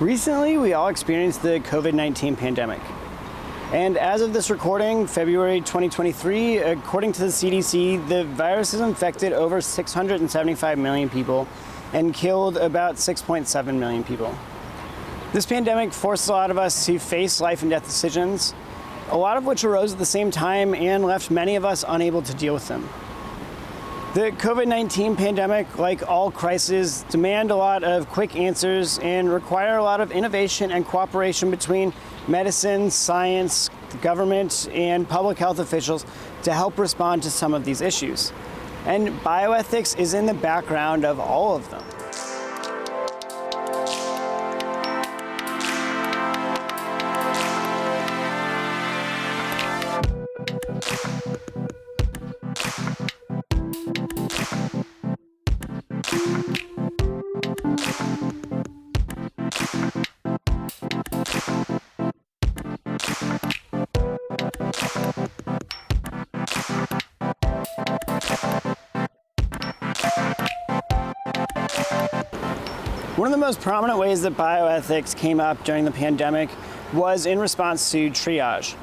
Recently, we all experienced the COVID-19 pandemic. And as of this recording, February 2023, according to the CDC, the virus has infected over 675 million people and killed about 6.7 million people. This pandemic forced a lot of us to face life and death decisions, a lot of which arose at the same time and left many of us unable to deal with them. The COVID-19 pandemic, like all crises, demand a lot of quick answers and require a lot of innovation and cooperation between medicine, science, the government, and public health officials to help respond to some of these issues. And bioethics is in the background of all of them. One of the most prominent ways that bioethics came up during the pandemic was in response to triage.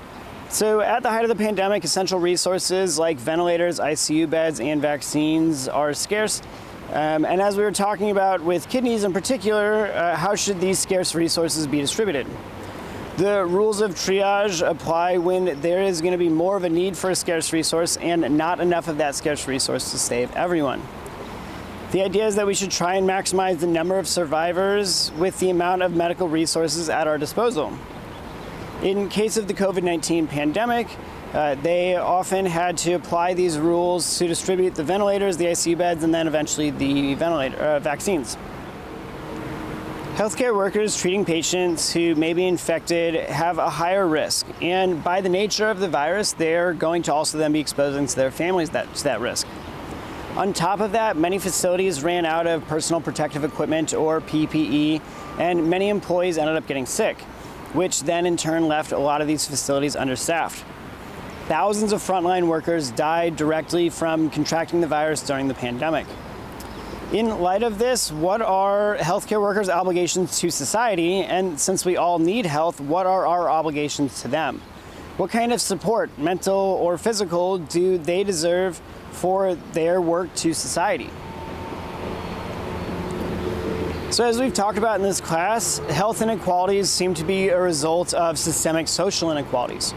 So at the height of the pandemic, essential resources like ventilators, ICU beds, and vaccines are scarce. And as we were talking about with kidneys in particular, how should these scarce resources be distributed? The rules of triage apply when there is going to be more of a need for a scarce resource and not enough of that scarce resource to save everyone. The idea is that we should try and maximize the number of survivors with the amount of medical resources at our disposal. In case of the COVID-19 pandemic, they often had to apply these rules to distribute the ventilators, the ICU beds, and then eventually the vaccines. Healthcare workers treating patients who may be infected have a higher risk, and by the nature of the virus, they're going to also then be exposing to their families to that risk. On top of that, many facilities ran out of personal protective equipment or PPE, and many employees ended up getting sick, which then in turn left a lot of these facilities understaffed. Thousands of frontline workers died directly from contracting the virus during the pandemic. In light of this, what are healthcare workers' obligations to society? And since we all need health, what are our obligations to them? What kind of support, mental or physical, do they deserve for their work to society? So as we've talked about in this class, health inequalities seem to be a result of systemic social inequalities.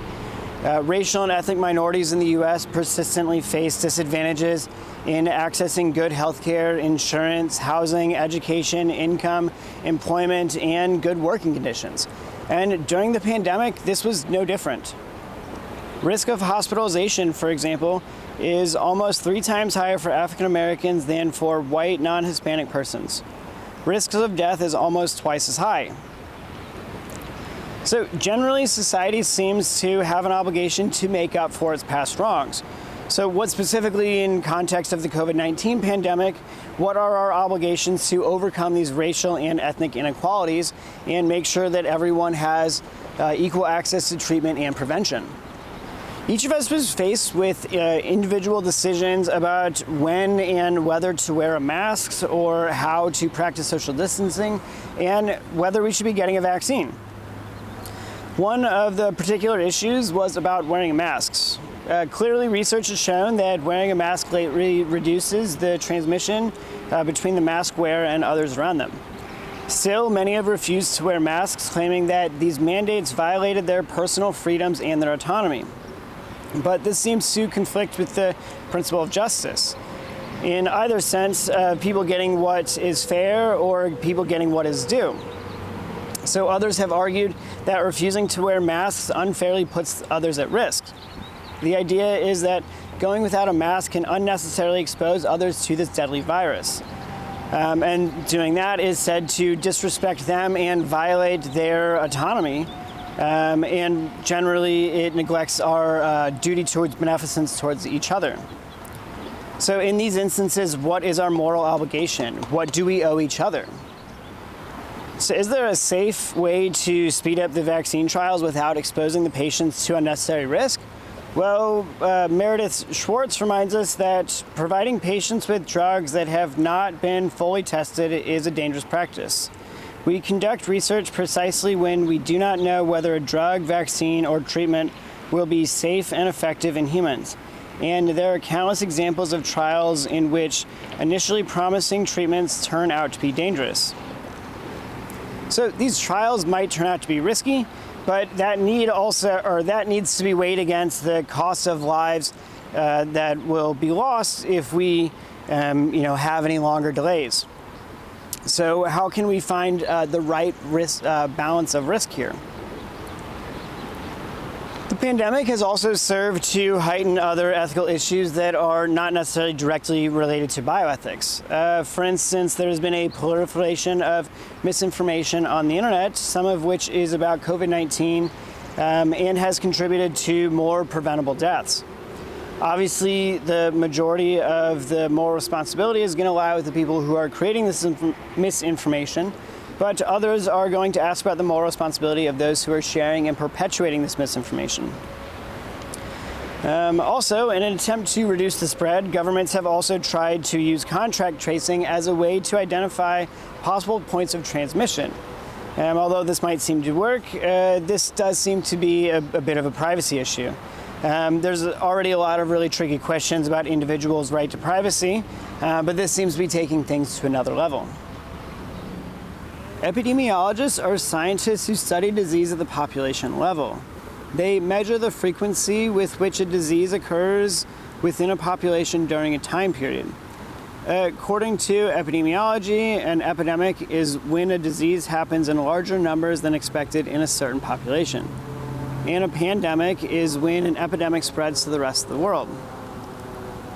Racial and ethnic minorities in the U.S. persistently face disadvantages in accessing good healthcare, insurance, housing, education, income, employment, and good working conditions. And during the pandemic, this was no different. Risk of hospitalization, for example, is almost 3 times higher for African Americans than for white non-Hispanic persons. Risks of death is almost twice as high. So generally, society seems to have an obligation to make up for its past wrongs. So what specifically in context of the COVID-19 pandemic, what are our obligations to overcome these racial and ethnic inequalities and make sure that everyone has equal access to treatment and prevention? Each of us was faced with individual decisions about when and whether to wear a mask or how to practice social distancing and whether we should be getting a vaccine. One of the particular issues was about wearing masks. Clearly, research has shown that wearing a mask greatly reduces the transmission between the mask wearer and others around them. Still, many have refused to wear masks, claiming that these mandates violated their personal freedoms and their autonomy. But this seems to conflict with the principle of justice. In either sense, people getting what is fair or people getting what is due. So others have argued that refusing to wear masks unfairly puts others at risk. The idea is that going without a mask can unnecessarily expose others to this deadly virus. And doing that is said to disrespect them and violate their autonomy. And generally, it neglects our duty towards beneficence towards each other. So in these instances, what is our moral obligation? What do we owe each other? So is there a safe way to speed up the vaccine trials without exposing the patients to unnecessary risk? Well, Meredith Schwartz reminds us that providing patients with drugs that have not been fully tested is a dangerous practice. We conduct research precisely when we do not know whether a drug, vaccine, or treatment will be safe and effective in humans. And there are countless examples of trials in which initially promising treatments turn out to be dangerous. So these trials might turn out to be risky, but that needs to be weighed against the cost of lives that will be lost if we have any longer delays. So how can we find the right risk balance of risk here? The pandemic has also served to heighten other ethical issues that are not necessarily directly related to bioethics. For instance, there's been a proliferation of misinformation on the internet, some of which is about COVID-19 and has contributed to more preventable deaths. Obviously, the majority of the moral responsibility is going to lie with the people who are creating this misinformation, but others are going to ask about the moral responsibility of those who are sharing and perpetuating this misinformation. Also, in an attempt to reduce the spread, governments have also tried to use contact tracing as a way to identify possible points of transmission. Although this might seem to work, this does seem to be a bit of a privacy issue. There's already a lot of really tricky questions about individuals' right to privacy, but this seems to be taking things to another level. Epidemiologists are scientists who study disease at the population level. They measure the frequency with which a disease occurs within a population during a time period. According to epidemiology, an epidemic is when a disease happens in larger numbers than expected in a certain population. And a pandemic is when an epidemic spreads to the rest of the world.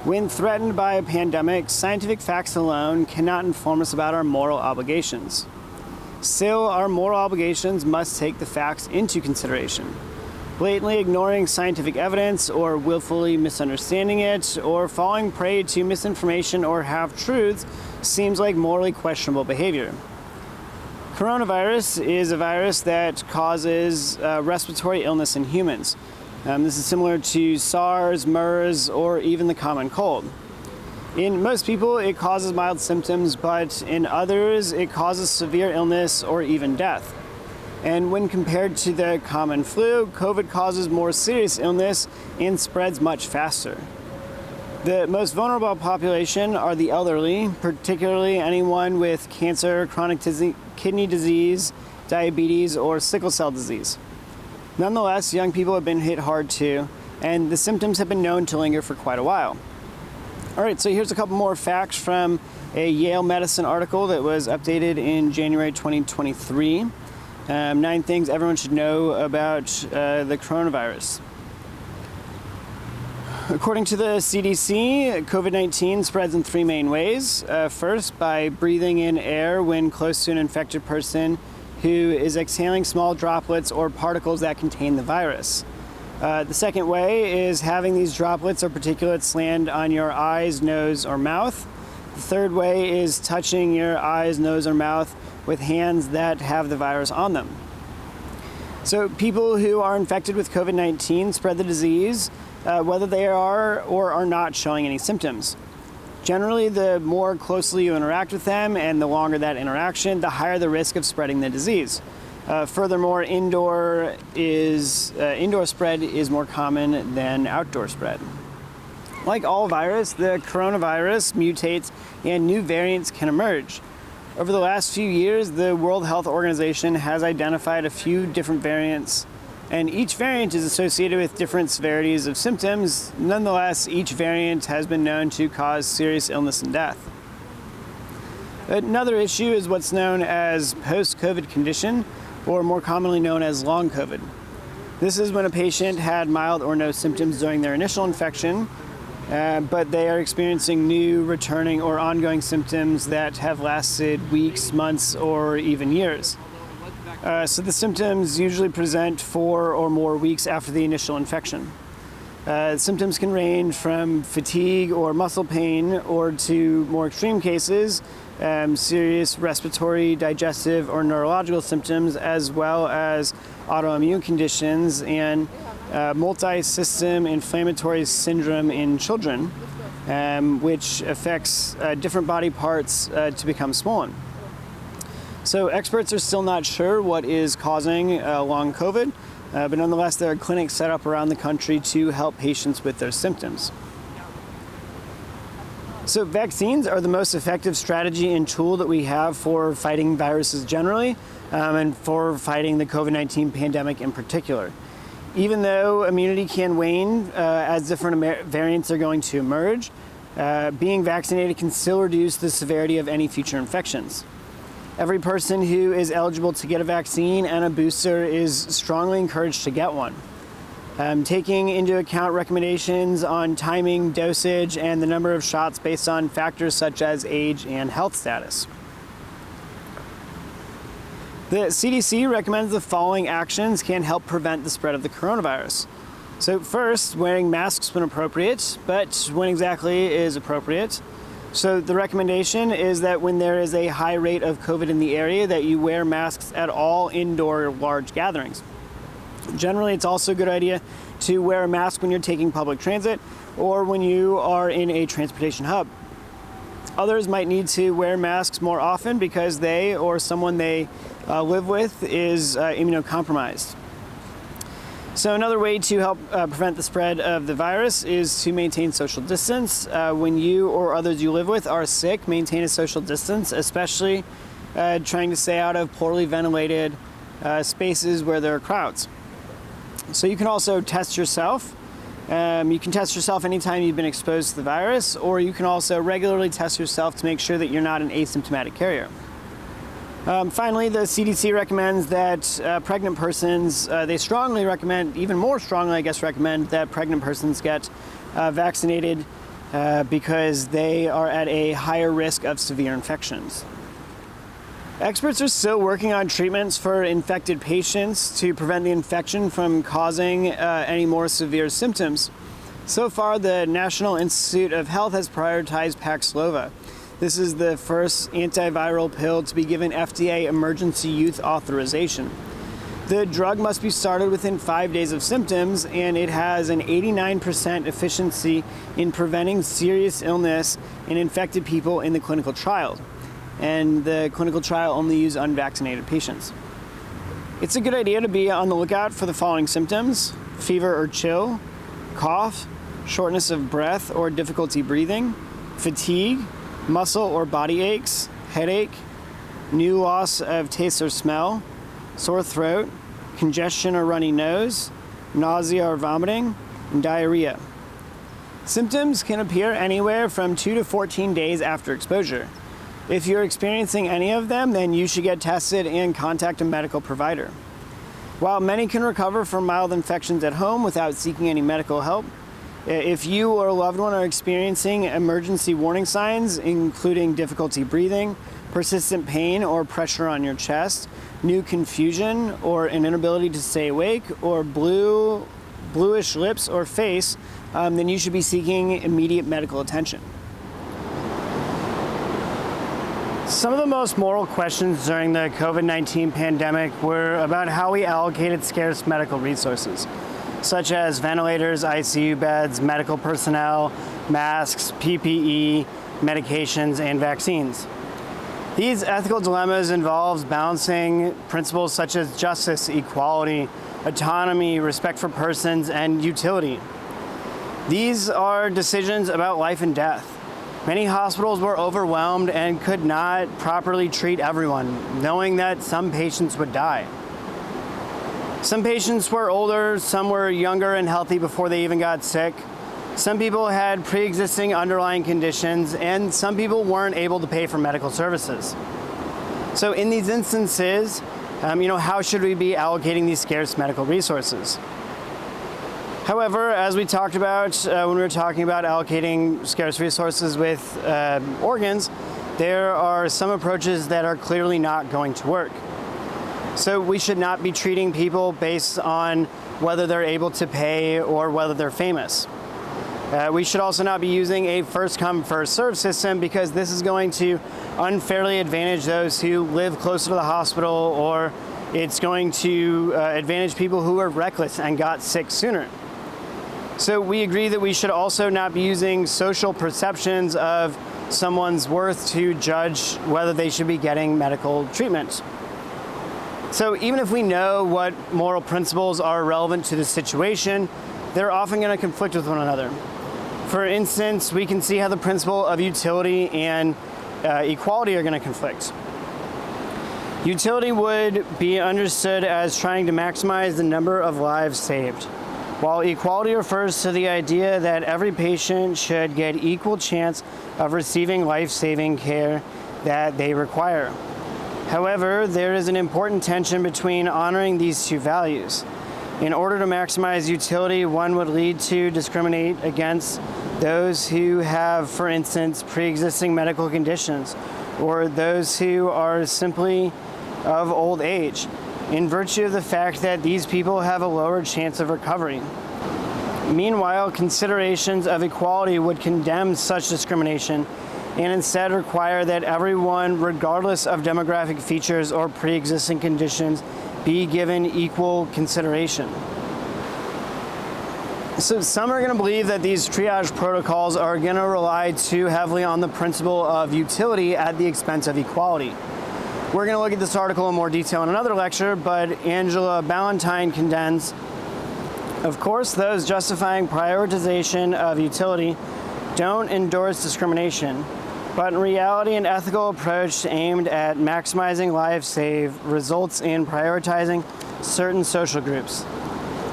When threatened by a pandemic, scientific facts alone cannot inform us about our moral obligations. Still, our moral obligations must take the facts into consideration. Blatantly ignoring scientific evidence or willfully misunderstanding it or falling prey to misinformation or half-truths seems like morally questionable behavior. Coronavirus is a virus that causes respiratory illness in humans. This is similar to SARS, MERS, or even the common cold. In most people, it causes mild symptoms, but in others, it causes severe illness or even death. And when compared to the common flu, COVID causes more serious illness and spreads much faster. The most vulnerable population are the elderly, particularly anyone with cancer, chronic kidney disease, diabetes, or sickle cell disease. Nonetheless, young people have been hit hard too, and the symptoms have been known to linger for quite a while. All right, so here's a couple more facts from a Yale Medicine article that was updated in January 2023. 9 things everyone should know about the coronavirus. According to the CDC, COVID-19 spreads in 3 main ways. First, by breathing in air when close to an infected person who is exhaling small droplets or particles that contain the virus. The second way is having these droplets or particulates land on your eyes, nose, or mouth. The third way is touching your eyes, nose, or mouth with hands that have the virus on them. So people who are infected with COVID-19 spread the disease whether they are or are not showing any symptoms. Generally, the more closely you interact with them and the longer that interaction, the higher the risk of spreading the disease. Furthermore, indoor spread is more common than outdoor spread. Like all virus, the coronavirus mutates and new variants can emerge. Over the last few years, the World Health Organization has identified a few different variants, and each variant is associated with different severities of symptoms. Nonetheless, each variant has been known to cause serious illness and death. Another issue is what's known as post-COVID condition, or more commonly known as long COVID. This is when a patient had mild or no symptoms during their initial infection, but they are experiencing new, returning, or ongoing symptoms that have lasted weeks, months, or even years. So the symptoms usually present 4 or more weeks after the initial infection. Symptoms can range from fatigue or muscle pain, or to more extreme cases, serious respiratory, digestive, or neurological symptoms, as well as autoimmune conditions and multi-system inflammatory syndrome in children, which affects different body parts to become swollen. So experts are still not sure what is causing long COVID, but nonetheless, there are clinics set up around the country to help patients with their symptoms. So vaccines are the most effective strategy and tool that we have for fighting viruses generally, and for fighting the COVID-19 pandemic in particular. Even though immunity can wane as different variants are going to emerge, being vaccinated can still reduce the severity of any future infections. Every person who is eligible to get a vaccine and a booster is strongly encouraged to get one. Taking into account recommendations on timing, dosage, and the number of shots based on factors such as age and health status. The CDC recommends the following actions can help prevent the spread of the coronavirus. So first, wearing masks when appropriate, but when exactly is appropriate. So the recommendation is that when there is a high rate of COVID in the area, that you wear masks at all indoor large gatherings. Generally, it's also a good idea to wear a mask when you're taking public transit or when you are in a transportation hub. Others might need to wear masks more often because they or someone they live with is immunocompromised. So another way to help prevent the spread of the virus is to maintain social distance. When you or others you live with are sick, maintain a social distance, especially trying to stay out of poorly ventilated spaces where there are crowds. So you can also test yourself. You can test yourself anytime you've been exposed to the virus, or you can also regularly test yourself to make sure that you're not an asymptomatic carrier. Finally, the CDC recommends that pregnant persons, they strongly recommend, even more strongly, I guess, recommend that pregnant persons get vaccinated because they are at a higher risk of severe infections. Experts are still working on treatments for infected patients to prevent the infection from causing any more severe symptoms. So far, the National Institute of Health has prioritized Paxlovid. This is the first antiviral pill to be given FDA emergency use authorization. The drug must be started within 5 days of symptoms, and it has an 89% efficiency in preventing serious illness in infected people in the clinical trial. And the clinical trial only used unvaccinated patients. It's a good idea to be on the lookout for the following symptoms: fever or chill, cough, shortness of breath or difficulty breathing, fatigue, muscle or body aches, headache, new loss of taste or smell, sore throat, congestion or runny nose, nausea or vomiting, and diarrhea. Symptoms can appear anywhere from 2 to 14 days after exposure. If you're experiencing any of them, then you should get tested and contact a medical provider. While many can recover from mild infections at home without seeking any medical help, if you or a loved one are experiencing emergency warning signs, including difficulty breathing, persistent pain or pressure on your chest, new confusion or an inability to stay awake, or bluish lips or face, then you should be seeking immediate medical attention. Some of the most moral questions during the COVID-19 pandemic were about how we allocated scarce medical resources, such as ventilators, ICU beds, medical personnel, masks, PPE, medications, and vaccines. These ethical dilemmas involve balancing principles such as justice, equality, autonomy, respect for persons, and utility. These are decisions about life and death. Many hospitals were overwhelmed and could not properly treat everyone, knowing that some patients would die. Some patients were older, some were younger and healthy before they even got sick. Some people had pre-existing underlying conditions, and some people weren't able to pay for medical services. So in these instances, how should we be allocating these scarce medical resources? However, as we talked about when we were talking about allocating scarce resources with organs, there are some approaches that are clearly not going to work. So we should not be treating people based on whether they're able to pay or whether they're famous. We should also not be using a first-come, first-served system, because this is going to unfairly advantage those who live closer to the hospital, or it's going to advantage people who are reckless and got sick sooner. So we agree that we should also not be using social perceptions of someone's worth to judge whether they should be getting medical treatment. So even if we know what moral principles are relevant to the situation, they're often going to conflict with one another. For instance, we can see how the principle of utility and equality are going to conflict. Utility would be understood as trying to maximize the number of lives saved, while equality refers to the idea that every patient should get equal chance of receiving life-saving care that they require. However, there is an important tension between honoring these two values. In order to maximize utility, one would lead to discriminate against those who have, for instance, pre-existing medical conditions, or those who are simply of old age, in virtue of the fact that these people have a lower chance of recovery. Meanwhile, considerations of equality would condemn such discrimination and instead require that everyone, regardless of demographic features or pre-existing conditions, be given equal consideration. So some are going to believe that these triage protocols are going to rely too heavily on the principle of utility at the expense of equality. We're going to look at this article in more detail in another lecture, but Angela Ballantyne contends, of course, those justifying prioritization of utility don't endorse discrimination, but in reality, an ethical approach aimed at maximizing lives saved results in prioritizing certain social groups.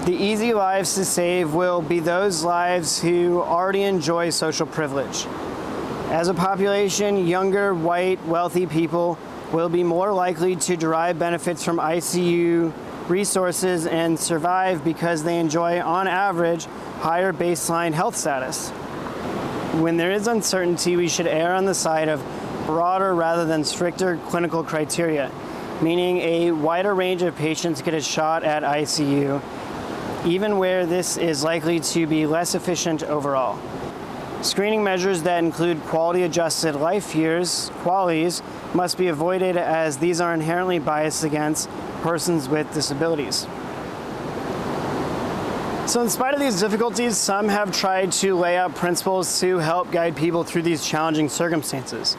The easy lives to save will be those lives who already enjoy social privilege. As a population, younger, white, wealthy people will be more likely to derive benefits from ICU resources and survive because they enjoy, on average, higher baseline health status. When there is uncertainty, we should err on the side of broader rather than stricter clinical criteria, meaning a wider range of patients get a shot at ICU, even where this is likely to be less efficient overall. Screening measures that include quality-adjusted life years qualities must be avoided, as these are inherently biased against persons with disabilities. So in spite of these difficulties, some have tried to lay out principles to help guide people through these challenging circumstances.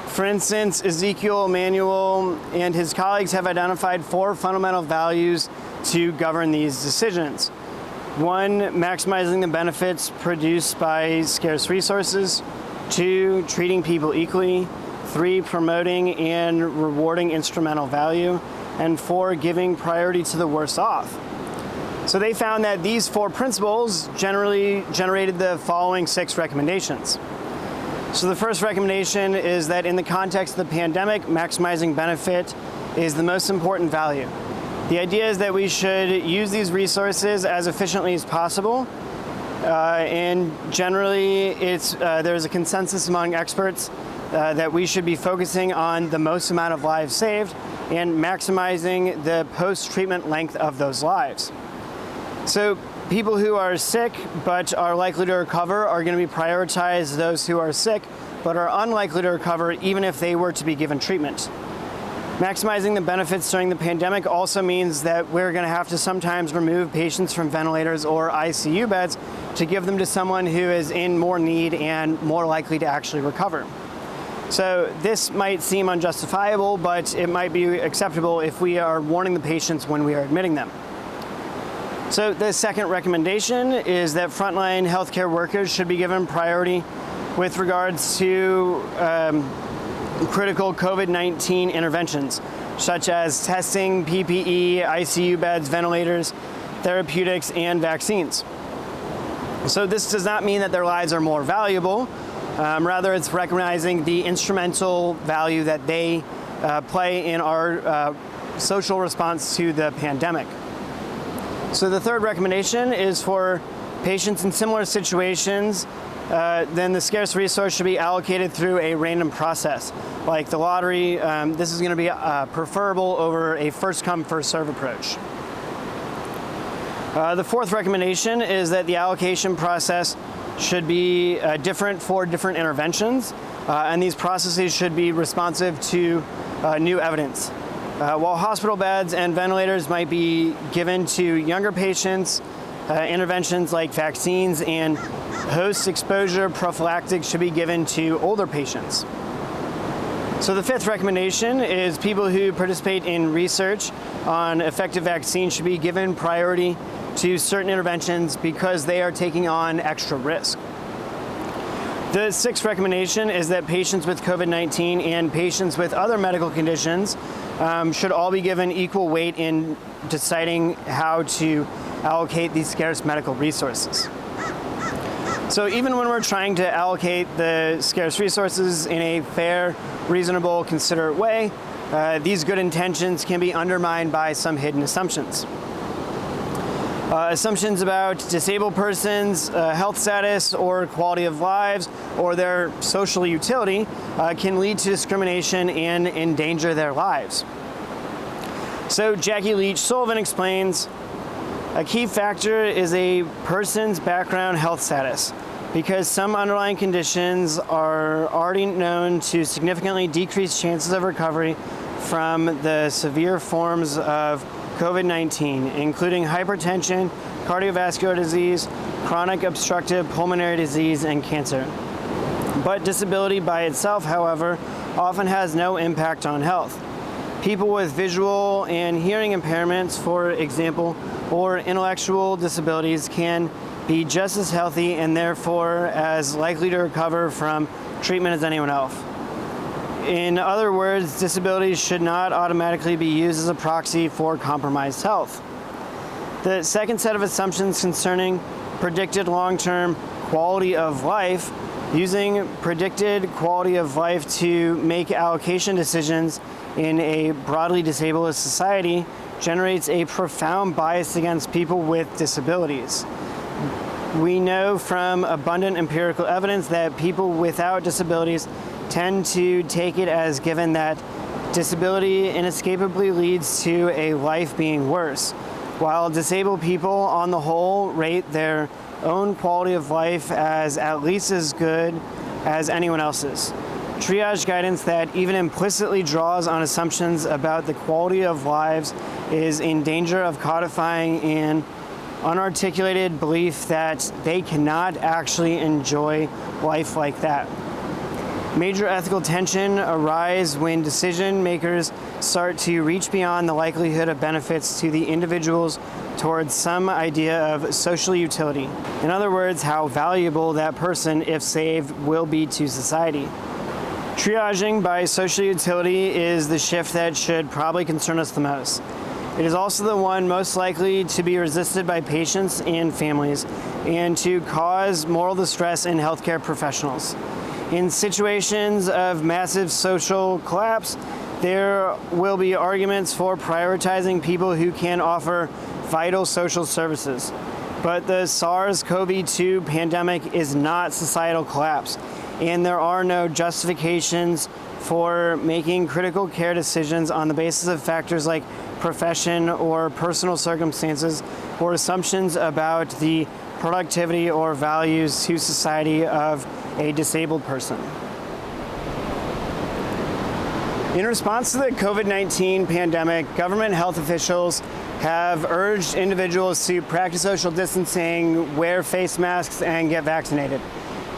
For instance, Ezekiel Emanuel and his colleagues have identified 4 fundamental values to govern these decisions. 1, maximizing the benefits produced by scarce resources. 2, treating people equally. 3, promoting and rewarding instrumental value. And 4, giving priority to the worst off. So they found that these 4 principles generally generated the following 6 recommendations. So the first recommendation is that in the context of the pandemic, maximizing benefit is the most important value. The idea is that we should use these resources as efficiently as possible, and generally there's a consensus among experts that we should be focusing on the most amount of lives saved and maximizing the post-treatment length of those lives. So people who are sick but are likely to recover are going to be prioritized those who are sick but are unlikely to recover even if they were to be given treatment. Maximizing the benefits during the pandemic also means that we're going to have to sometimes remove patients from ventilators or ICU beds to give them to someone who is in more need and more likely to actually recover. So this might seem unjustifiable, but it might be acceptable if we are warning the patients when we are admitting them. So the second recommendation is that frontline healthcare workers should be given priority with regards to critical COVID-19 interventions, such as testing, PPE, ICU beds, ventilators, therapeutics, and vaccines. So this does not mean that their lives are more valuable. Rather, it's recognizing the instrumental value that they play in our social response to the pandemic. So the third recommendation is for patients in similar situations, then the scarce resource should be allocated through a random process, like the lottery. This is going to be preferable over a first-come, first-serve approach. The fourth recommendation is that the allocation process should be different for different interventions, and these processes should be responsive to new evidence. While hospital beds and ventilators might be given to younger patients, interventions like vaccines and post-exposure prophylactics should be given to older patients. So the fifth recommendation is people who participate in research on effective vaccines should be given priority to certain interventions because they are taking on extra risk. The sixth recommendation is that patients with COVID-19 and patients with other medical conditions should all be given equal weight in deciding how to allocate these scarce medical resources. So even when we're trying to allocate the scarce resources in a fair, reasonable, considerate way, these good intentions can be undermined by some hidden assumptions. Assumptions about disabled persons' health status or quality of lives or their social utility can lead to discrimination and endanger their lives. So Jackie Leach Sullivan explains, a key factor is a person's background health status, because some underlying conditions are already known to significantly decrease chances of recovery from the severe forms of COVID-19, including hypertension, cardiovascular disease, chronic obstructive pulmonary disease, and cancer. But disability by itself, however, often has no impact on health. People with visual and hearing impairments, for example, or intellectual disabilities can be just as healthy and therefore as likely to recover from treatment as anyone else. In other words, disabilities should not automatically be used as a proxy for compromised health. The second set of assumptions concerning predicted long-term quality of life, using predicted quality of life to make allocation decisions in a broadly disabled society generates a profound bias against people with disabilities. We know from abundant empirical evidence that people without disabilities tend to take it as given that disability inescapably leads to a life being worse, while disabled people on the whole rate their own quality of life as at least as good as anyone else's. Triage guidance that even implicitly draws on assumptions about the quality of lives is in danger of codifying an unarticulated belief that they cannot actually enjoy life like that. Major ethical tension arise when decision makers start to reach beyond the likelihood of benefits to the individuals towards some idea of social utility. In other words, how valuable that person, if saved, will be to society. Triaging by social utility is the shift that should probably concern us the most. It is also the one most likely to be resisted by patients and families and to cause moral distress in healthcare professionals. In situations of massive social collapse, there will be arguments for prioritizing people who can offer vital social services. But the SARS-CoV-2 pandemic is not societal collapse, and there are no justifications for making critical care decisions on the basis of factors like profession or personal circumstances or assumptions about the productivity or values to society of a disabled person. In response to the COVID-19 pandemic, government health officials have urged individuals to practice social distancing, wear face masks, and get vaccinated.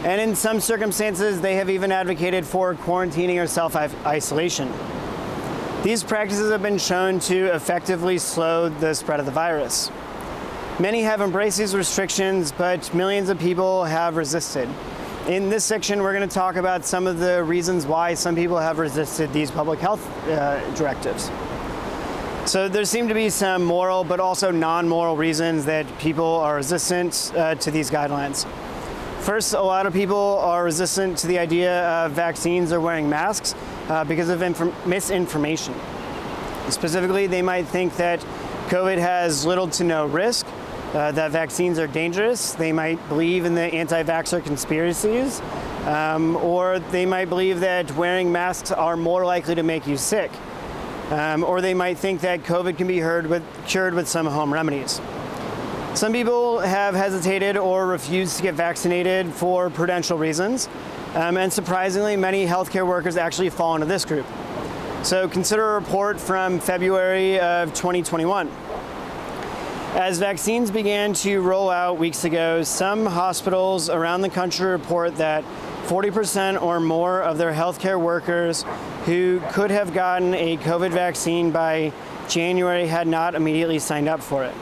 And in some circumstances, they have even advocated for quarantining or self-isolation. These practices have been shown to effectively slow the spread of the virus. Many have embraced these restrictions, but millions of people have resisted. In this section, we're going to talk about some of the reasons why some people have resisted these public health directives. So there seem to be some moral but also non-moral reasons that people are resistant to these guidelines. First, a lot of people are resistant to the idea of vaccines or wearing masks because of misinformation. Specifically, they might think that COVID has little to no risk, that vaccines are dangerous. They might believe in the anti-vaxxer conspiracies, or they might believe that wearing masks are more likely to make you sick. Or they might think that COVID can be cured with some home remedies. Some people have hesitated or refused to get vaccinated for prudential reasons, and surprisingly, many healthcare workers actually fall into this group. So consider a report from February of 2021. As vaccines began to roll out weeks ago, some hospitals around the country report that 40% or more of their healthcare workers who could have gotten a COVID vaccine by January had not immediately signed up for it.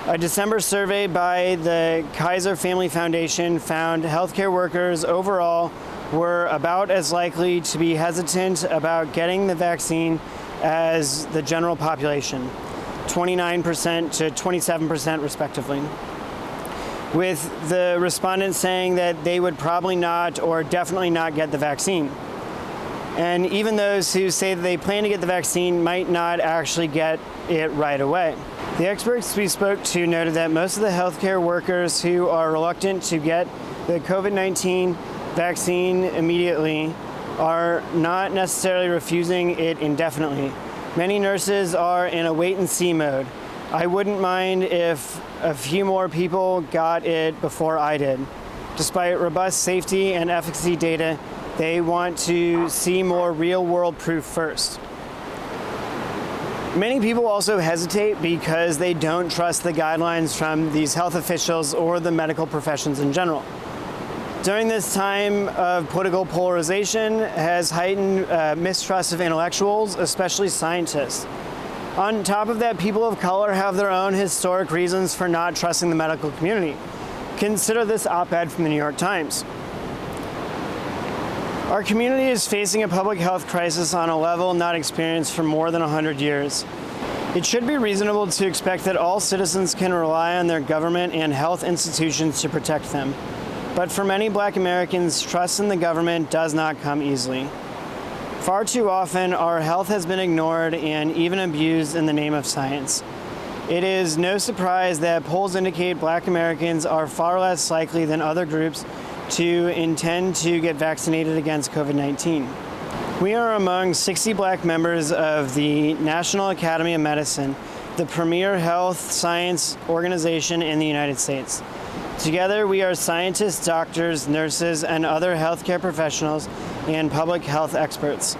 A December survey by the Kaiser Family Foundation found healthcare workers overall were about as likely to be hesitant about getting the vaccine as the general population, 29% to 27% respectively, with the respondents saying that they would probably not or definitely not get the vaccine. And even those who say that they plan to get the vaccine might not actually get it right away. The experts we spoke to noted that most of the healthcare workers who are reluctant to get the COVID-19 vaccine immediately are not necessarily refusing it indefinitely. Many nurses are in a wait-and-see mode. I wouldn't mind if a few more people got it before I did. Despite robust safety and efficacy data, they want to see more real-world proof first. Many people also hesitate because they don't trust the guidelines from these health officials or the medical professions in general. During this time of political polarization has heightened mistrust of intellectuals, especially scientists. On top of that, people of color have their own historic reasons for not trusting the medical community. Consider this op-ed from the New York Times. Our community is facing a public health crisis on a level not experienced for more than 100 years. It should be reasonable to expect that all citizens can rely on their government and health institutions to protect them. But for many Black Americans, trust in the government does not come easily. Far too often, our health has been ignored and even abused in the name of science. It is no surprise that polls indicate Black Americans are far less likely than other groups to intend to get vaccinated against COVID-19. We are among 60 Black members of the National Academy of Medicine, the premier health science organization in the United States. Together, we are scientists, doctors, nurses, and other healthcare professionals and public health experts.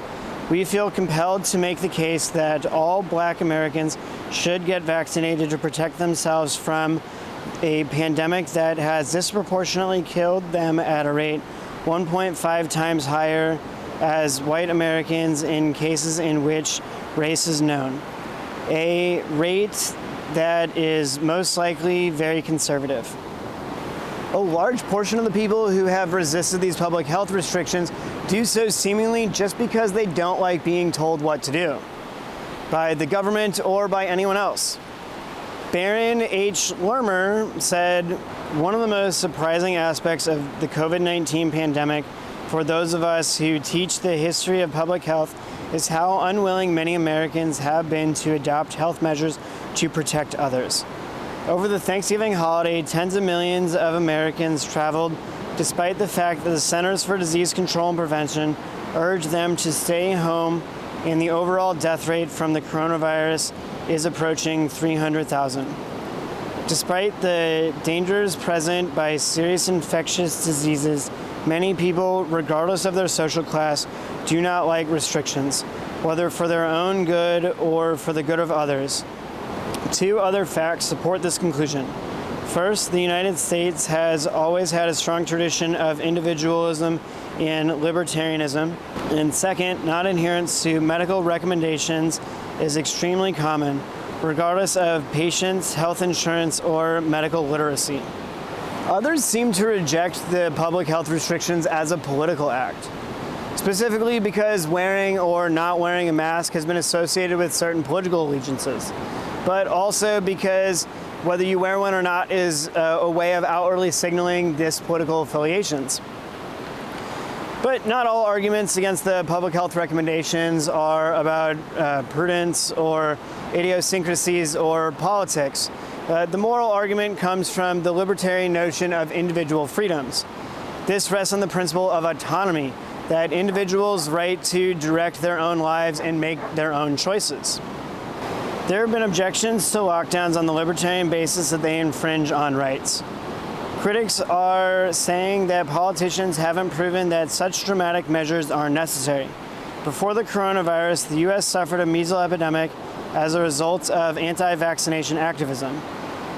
We feel compelled to make the case that all Black Americans should get vaccinated to protect themselves from a pandemic that has disproportionately killed them at a rate 1.5 times higher as white Americans in cases in which race is known, a rate that is most likely very conservative. A large portion of the people who have resisted these public health restrictions do so seemingly just because they don't like being told what to do by the government or by anyone else. Baron H. Lermer said, "One of the most surprising aspects of the COVID-19 pandemic for those of us who teach the history of public health is how unwilling many Americans have been to adopt health measures to protect others. Over the Thanksgiving holiday, tens of millions of Americans traveled despite the fact that the Centers for Disease Control and Prevention urged them to stay home, and the overall death rate from the coronavirus is approaching 300,000. Despite the dangers present by serious infectious diseases, many people, regardless of their social class, do not like restrictions, whether for their own good or for the good of others. Two other facts support this conclusion. First, the United States has always had a strong tradition of individualism and libertarianism. And second, non-adherence to medical recommendations is extremely common, regardless of patients' health insurance or medical literacy. Others seem to reject the public health restrictions as a political act, specifically because wearing or not wearing a mask has been associated with certain political allegiances, but also because whether you wear one or not is a way of outwardly signaling this political affiliations. But not all arguments against the public health recommendations are about prudence or idiosyncrasies or politics. The moral argument comes from the libertarian notion of individual freedoms. This rests on the principle of autonomy, that individuals' right to direct their own lives and make their own choices. There have been objections to lockdowns on the libertarian basis that they infringe on rights. Critics are saying that politicians haven't proven that such dramatic measures are necessary. Before the coronavirus, the U.S. suffered a measles epidemic as a result of anti-vaccination activism,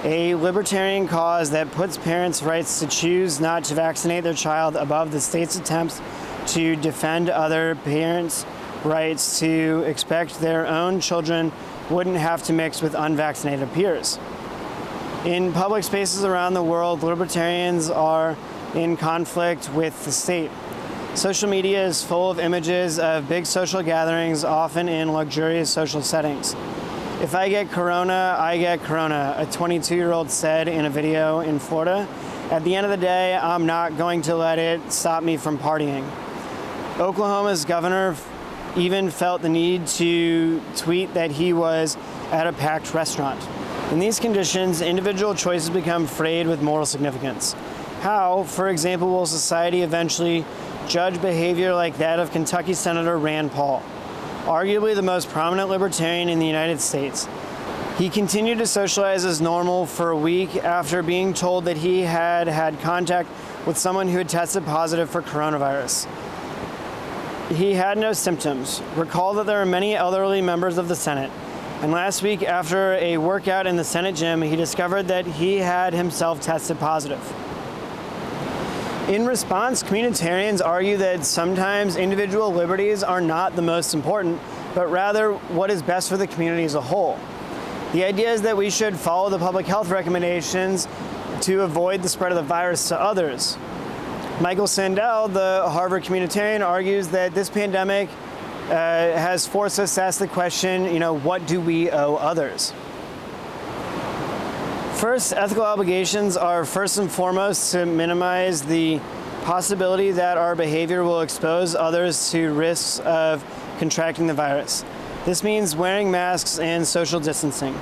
a libertarian cause that puts parents' rights to choose not to vaccinate their child above the state's attempts to defend other parents' rights to expect their own children wouldn't have to mix with unvaccinated peers. In public spaces around the world, libertarians are in conflict with the state. Social media is full of images of big social gatherings, often in luxurious social settings. "If I get corona, I get corona," a 22-year-old said in a video in Florida. "At the end of the day, I'm not going to let it stop me from partying." Oklahoma's governor even felt the need to tweet that he was at a packed restaurant. In these conditions, individual choices become frayed with moral significance. How, for example, will society eventually judge behavior like that of Kentucky Senator Rand Paul, arguably the most prominent libertarian in the United States? He continued to socialize as normal for a week after being told that he had had contact with someone who had tested positive for coronavirus. He had no symptoms. Recall that there are many elderly members of the Senate. And last week, after a workout in the Senate gym, he discovered that he had himself tested positive. In response, communitarians argue that sometimes individual liberties are not the most important, but rather what is best for the community as a whole. The idea is that we should follow the public health recommendations to avoid the spread of the virus to others. Michael Sandel, the Harvard communitarian, argues that this pandemic has forced us to ask the question, what do we owe others? First, ethical obligations are first and foremost to minimize the possibility that our behavior will expose others to risks of contracting the virus. This means wearing masks and social distancing.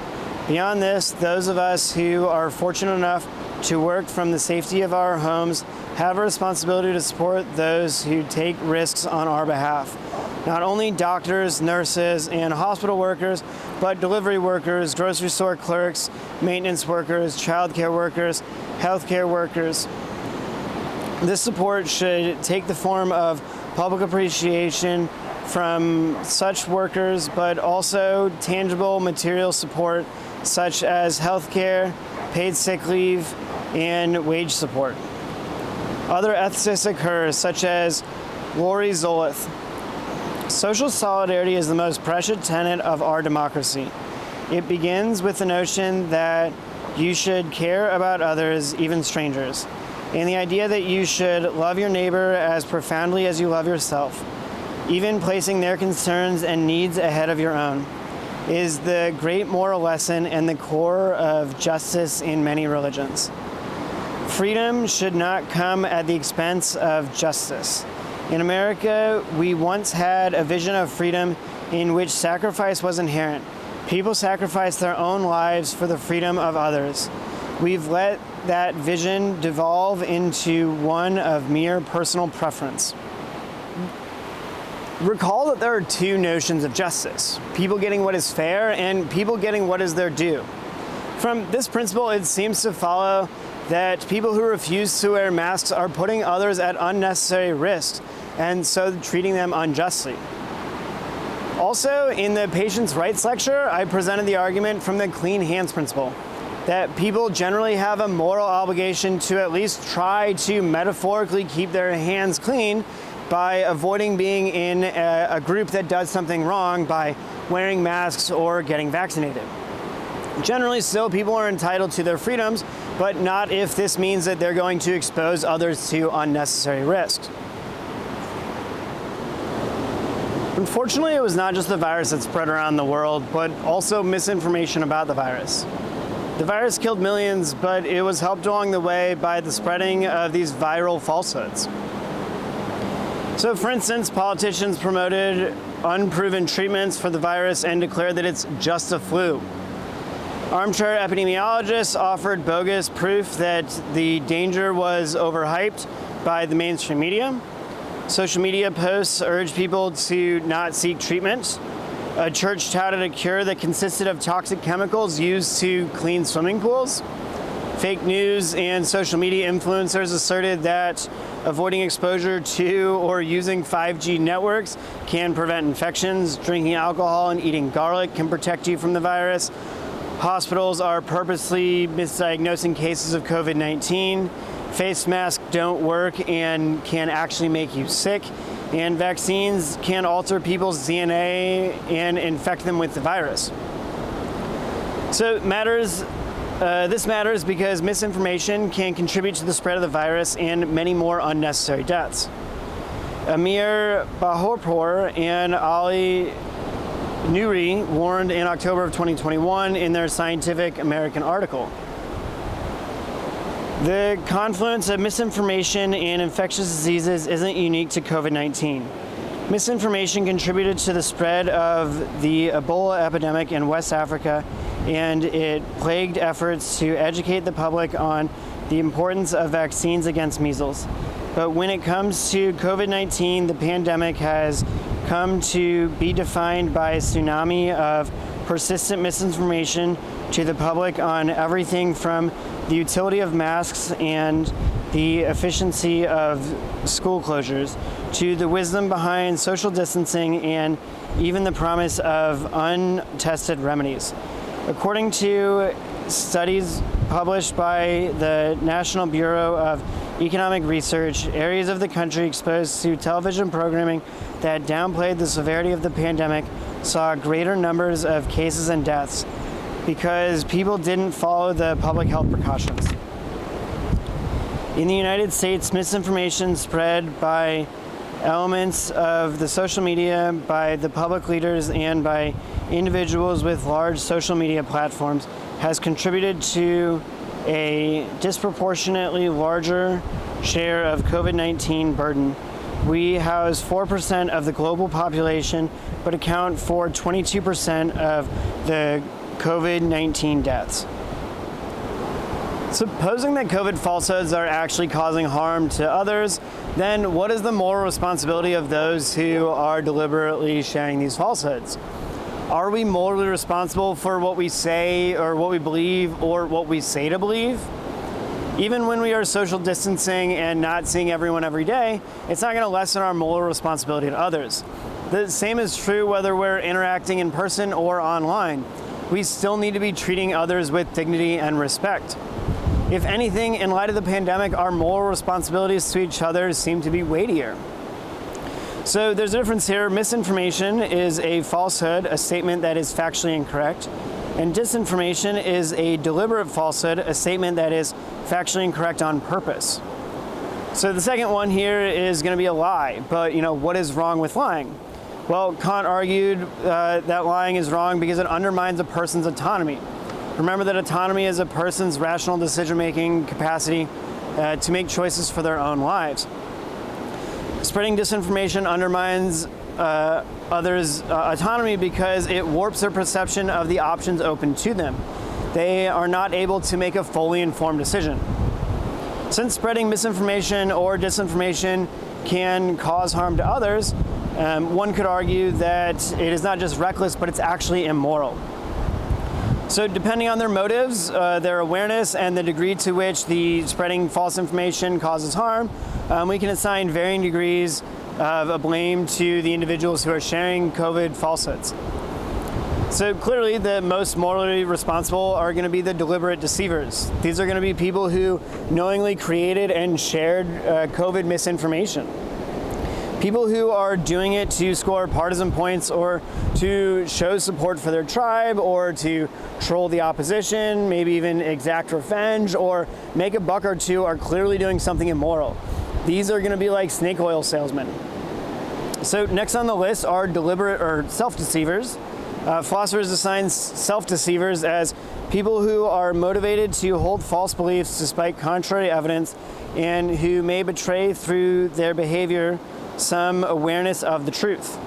Beyond this, those of us who are fortunate enough to work from the safety of our homes have a responsibility to support those who take risks on our behalf. Not only doctors, nurses, and hospital workers, but delivery workers, grocery store clerks, maintenance workers, childcare workers, healthcare workers. This support should take the form of public appreciation from such workers, but also tangible material support such as healthcare, paid sick leave, and wage support. Other ethicists occur, such as Lori Zolith. Social solidarity is the most precious tenet of our democracy. It begins with the notion that you should care about others, even strangers, and the idea that you should love your neighbor as profoundly as you love yourself, even placing their concerns and needs ahead of your own, is the great moral lesson and the core of justice in many religions. Freedom should not come at the expense of justice. In America, we once had a vision of freedom in which sacrifice was inherent. People sacrificed their own lives for the freedom of others. We've let that vision devolve into one of mere personal preference. Recall that there are two notions of justice: people getting what is fair and people getting what is their due. From this principle, it seems to follow that people who refuse to wear masks are putting others at unnecessary risk, and so treating them unjustly. Also, in the Patients' Rights lecture, I presented the argument from the clean hands principle, that people generally have a moral obligation to at least try to metaphorically keep their hands clean by avoiding being in a group that does something wrong by wearing masks or getting vaccinated. Generally, still, people are entitled to their freedoms, but not if this means that they're going to expose others to unnecessary risks. Unfortunately, it was not just the virus that spread around the world, but also misinformation about the virus. The virus killed millions, but it was helped along the way by the spreading of these viral falsehoods. So, for instance, politicians promoted unproven treatments for the virus and declared that it's just a flu. Armchair epidemiologists offered bogus proof that the danger was overhyped by the mainstream media. Social media posts urged people to not seek treatment. A church touted a cure that consisted of toxic chemicals used to clean swimming pools. Fake news and social media influencers asserted that Avoiding exposure to or using 5G networks can prevent infections. Drinking alcohol and eating garlic can protect you from the virus. Hospitals are purposely misdiagnosing cases of COVID-19. Face masks don't work and can actually make you sick. And vaccines can alter people's DNA and infect them with the virus. So this matters because misinformation can contribute to the spread of the virus and many more unnecessary deaths. Amir Bahorpour and Ali Nouri warned in October of 2021 in their Scientific American article. The confluence of misinformation and infectious diseases isn't unique to COVID-19. Misinformation contributed to the spread of the Ebola epidemic in West Africa, and it plagued efforts to educate the public on the importance of vaccines against measles. But when it comes to COVID-19, the pandemic has come to be defined by a tsunami of persistent misinformation to the public on everything from the utility of masks and the efficiency of school closures to the wisdom behind social distancing and even the promise of untested remedies. According to studies published by the National Bureau of Economic Research, areas of the country exposed to television programming that downplayed the severity of the pandemic saw greater numbers of cases and deaths because people didn't follow the public health precautions. In the United States, misinformation spread by elements of the social media, by the public leaders, and by individuals with large social media platforms has contributed to a disproportionately larger share of COVID-19 burden. We house 4% of the global population, but account for 22% of the COVID-19 deaths. Supposing that COVID falsehoods are actually causing harm to others, then what is the moral responsibility of those who are deliberately sharing these falsehoods? Are we morally responsible for what we say or what we believe or what we say to believe? Even when we are social distancing and not seeing everyone every day, it's not going to lessen our moral responsibility to others. The same is true whether we're interacting in person or online. We still need to be treating others with dignity and respect. If anything, in light of the pandemic, our moral responsibilities to each other seem to be weightier. So there's a difference here. Misinformation is a falsehood, a statement that is factually incorrect. And disinformation is a deliberate falsehood, a statement that is factually incorrect on purpose. So the second one here is going to be a lie. But, what is wrong with lying? Well, Kant argued that lying is wrong because it undermines a person's autonomy. Remember that autonomy is a person's rational decision-making capacity to make choices for their own lives. Spreading disinformation undermines others' autonomy because it warps their perception of the options open to them. They are not able to make a fully informed decision. Since spreading misinformation or disinformation can cause harm to others, one could argue that it is not just reckless, but it's actually immoral. So depending on their motives, their awareness, and the degree to which the spreading false information causes harm, we can assign varying degrees of a blame to the individuals who are sharing COVID falsehoods. So clearly the most morally responsible are going to be the deliberate deceivers. These are going to be people who knowingly created and shared COVID misinformation. People who are doing it to score partisan points or to show support for their tribe or to troll the opposition, maybe even exact revenge or make a buck or two are clearly doing something immoral. These are going to be like snake oil salesmen. So next on the list are deliberate or self-deceivers. Philosophers assign self-deceivers as people who are motivated to hold false beliefs despite contrary evidence and who may betray through their behavior some awareness of the truth.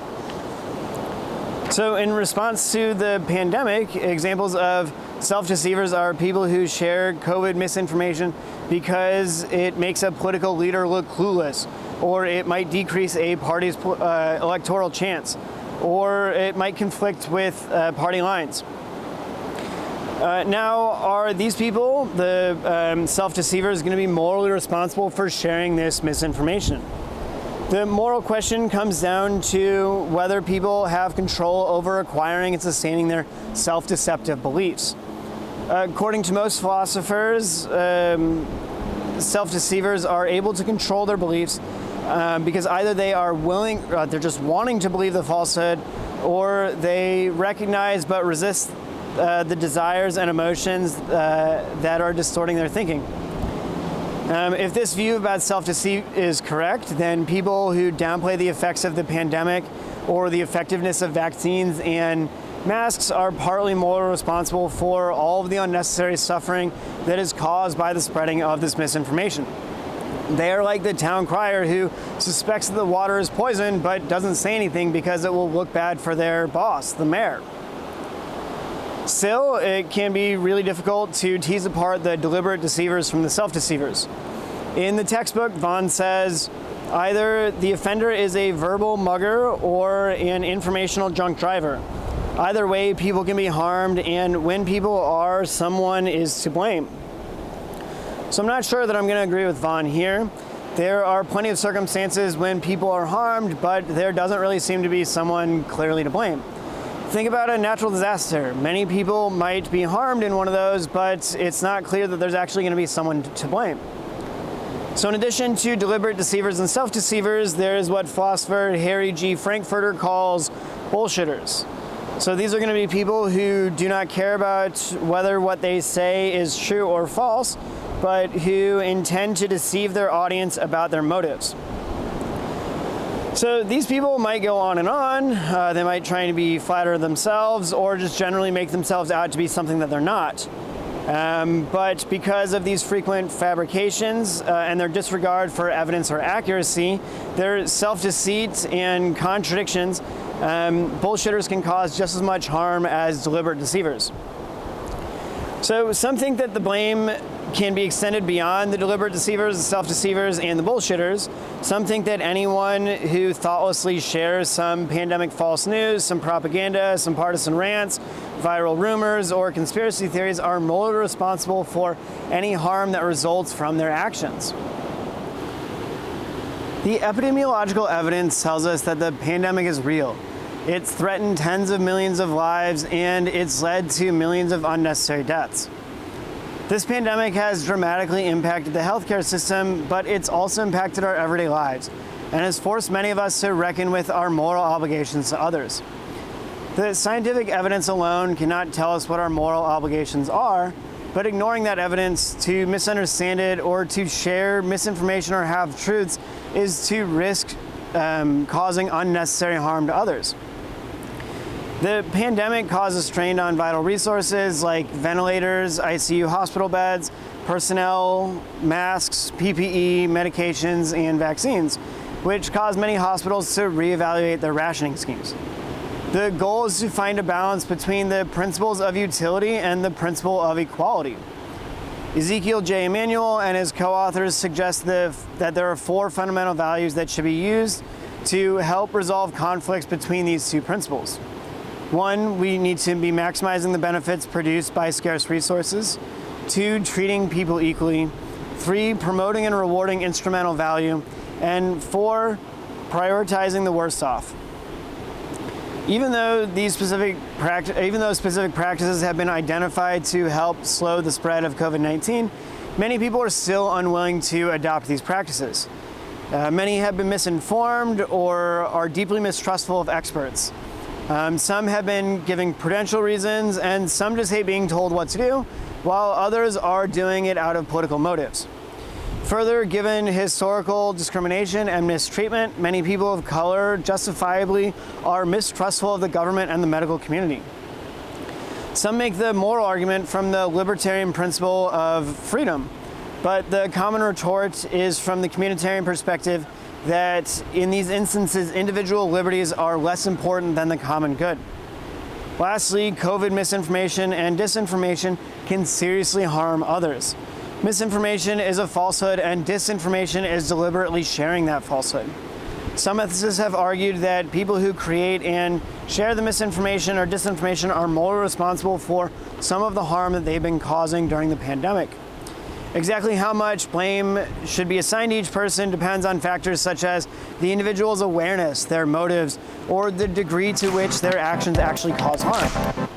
So in response to the pandemic, examples of self-deceivers are people who share COVID misinformation because it makes a political leader look clueless, or it might decrease a party's electoral chance, or it might conflict with party lines. Now, are these people, the self-deceivers, going to be morally responsible for sharing this misinformation? The moral question comes down to whether people have control over acquiring and sustaining their self-deceptive beliefs. According to most philosophers, self-deceivers are able to control their beliefs because either they are willing, they're just wanting to believe the falsehood, or they recognize but resist the desires and emotions that are distorting their thinking. If this view about self-deceit is correct, then people who downplay the effects of the pandemic or the effectiveness of vaccines and masks are partly morally responsible for all of the unnecessary suffering that is caused by the spreading of this misinformation. They are like the town crier who suspects that the water is poisoned but doesn't say anything because it will look bad for their boss, the mayor. Still, it can be really difficult to tease apart the deliberate deceivers from the self-deceivers. In the textbook, Vaughan says, either the offender is a verbal mugger or an informational drunk driver. Either way, people can be harmed, and when people are, someone is to blame. So I'm not sure that I'm going to agree with Vaughan here. There are plenty of circumstances when people are harmed, but there doesn't really seem to be someone clearly to blame. Think about a natural disaster. Many people might be harmed in one of those, but it's not clear that there's actually going to be someone to blame. So in addition to deliberate deceivers and self-deceivers, there's what philosopher Harry G. Frankfurter calls bullshitters. So these are going to be people who do not care about whether what they say is true or false, but who intend to deceive their audience about their motives. So these people might go on and on. They might try to be flatter themselves or just generally make themselves out to be something that they're not. But because of these frequent fabrications and their disregard for evidence or accuracy, their self-deceit and contradictions, bullshitters can cause just as much harm as deliberate deceivers. So some think that the blame can be extended beyond the deliberate deceivers, the self-deceivers, and the bullshitters. Some think that anyone who thoughtlessly shares some pandemic false news, some propaganda, some partisan rants, viral rumors, or conspiracy theories are morally responsible for any harm that results from their actions. The epidemiological evidence tells us that the pandemic is real. It's threatened tens of millions of lives, and it's led to millions of unnecessary deaths. This pandemic has dramatically impacted the healthcare system, but it's also impacted our everyday lives and has forced many of us to reckon with our moral obligations to others. The scientific evidence alone cannot tell us what our moral obligations are, but ignoring that evidence to misunderstand it or to share misinformation or half-truths is to risk causing unnecessary harm to others. The pandemic causes strain on vital resources like ventilators, ICU hospital beds, personnel, masks, PPE, medications, and vaccines, which cause many hospitals to reevaluate their rationing schemes. The goal is to find a balance between the principles of utility and the principle of equality. Ezekiel J. Emanuel and his co-authors suggest that there are 4 fundamental values that should be used to help resolve conflicts between these 2 principles. 1, we need to be maximizing the benefits produced by scarce resources. 2, treating people equally. 3, promoting and rewarding instrumental value. And 4, prioritizing the worst off. Even though specific practices have been identified to help slow the spread of COVID-19, many people are still unwilling to adopt these practices. Many have been misinformed or are deeply mistrustful of experts. Some have been giving prudential reasons, and some just hate being told what to do, while others are doing it out of political motives. Further, given historical discrimination and mistreatment, many people of color justifiably are mistrustful of the government and the medical community. Some make the moral argument from the libertarian principle of freedom, but the common retort is from the communitarian perspective that in these instances, individual liberties are less important than the common good. Lastly, COVID misinformation and disinformation can seriously harm others. Misinformation is a falsehood, and disinformation is deliberately sharing that falsehood. Some ethicists have argued that people who create and share the misinformation or disinformation are more responsible for some of the harm that they've been causing during the pandemic. Exactly how much blame should be assigned to each person depends on factors such as the individual's awareness, their motives, or the degree to which their actions actually cause harm.